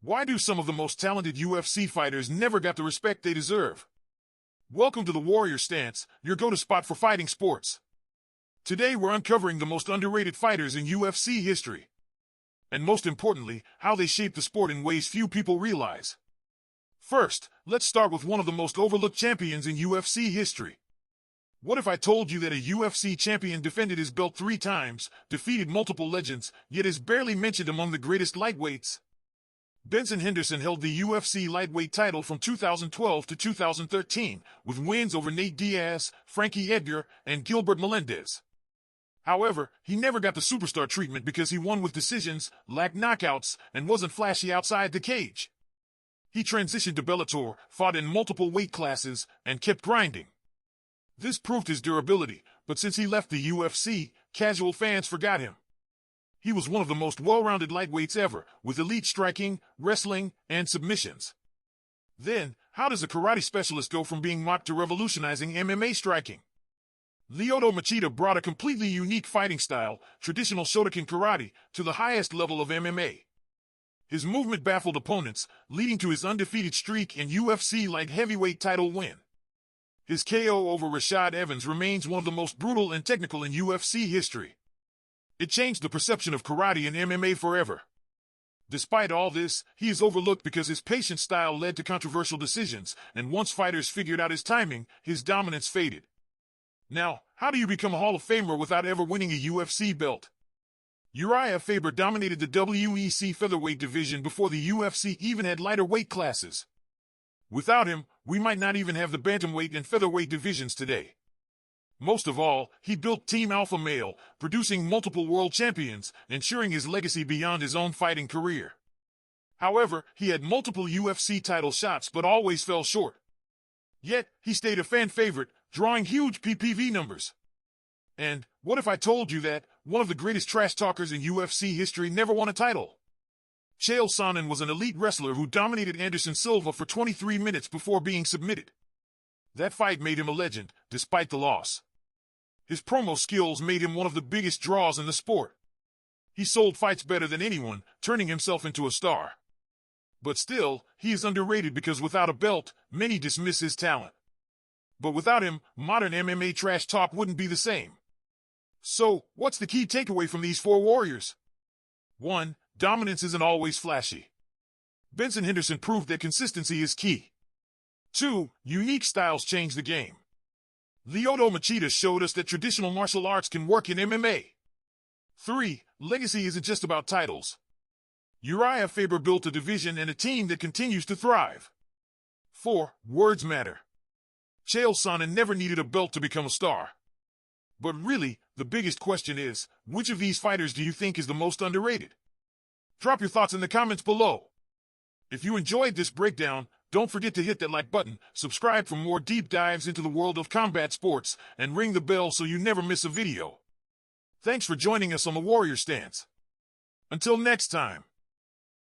Why do some of the most talented UFC fighters never got the respect they deserve? Welcome to the Warrior Stance, your go-to spot for fighting sports. Today we're uncovering the most underrated fighters in UFC history. And most importantly, how they shaped the sport in ways few people realize. First, let's start with one of the most overlooked champions in UFC history. What if I told you that a UFC champion defended his belt 3 times, defeated multiple legends, yet is barely mentioned among the greatest lightweights? Benson Henderson held the UFC lightweight title from 2012 to 2013, with wins over Nate Diaz, Frankie Edgar, and Gilbert Melendez. However, he never got the superstar treatment because he won with decisions, lacked knockouts, and wasn't flashy outside the cage. He transitioned to Bellator, fought in multiple weight classes, and kept grinding. This proved his durability, but since he left the UFC, casual fans forgot him. He was one of the most well-rounded lightweights ever, with elite striking, wrestling, and submissions. Then, how does a karate specialist go from being mocked to revolutionizing MMA striking? Lyoto Machida brought a completely unique fighting style, traditional Shotokan karate, to the highest level of MMA. His movement baffled opponents, leading to his undefeated streak and UFC light heavyweight title win. His KO over Rashad Evans remains one of the most brutal and technical in UFC history. It changed the perception of karate and MMA forever. Despite all this, he is overlooked because his patient style led to controversial decisions, and once fighters figured out his timing, his dominance faded. Now, how do you become a Hall of Famer without ever winning a UFC belt? Urijah Faber dominated the WEC featherweight division before the UFC even had lighter weight classes. Without him, we might not even have the bantamweight and featherweight divisions today. Most of all, he built Team Alpha Male, producing multiple world champions, ensuring his legacy beyond his own fighting career. However, he had multiple UFC title shots but always fell short. Yet, he stayed a fan favorite, drawing huge PPV numbers. And what if I told you that one of the greatest trash talkers in UFC history never won a title? Chael Sonnen was an elite wrestler who dominated Anderson Silva for 23 minutes before being submitted. That fight made him a legend, despite the loss. His promo skills made him one of the biggest draws in the sport. He sold fights better than anyone, turning himself into a star. But still, he is underrated because without a belt, many dismiss his talent. But without him, modern MMA trash talk wouldn't be the same. So, what's the key takeaway from these 4 warriors? 1. Dominance isn't always flashy. Benson Henderson proved that consistency is key. 2. Unique styles change the game. Lyoto Machida showed us that traditional martial arts can work in MMA. 3. Legacy isn't just about titles. Urijah Faber built a division and a team that continues to thrive. 4. Words matter. Chael Sonnen never needed a belt to become a star. But really, the biggest question is, which of these fighters do you think is the most underrated? Drop your thoughts in the comments below. If you enjoyed this breakdown, don't forget to hit that like button, subscribe for more deep dives into the world of combat sports, and ring the bell so you never miss a video. Thanks for joining us on the Warrior Stance. Until next time.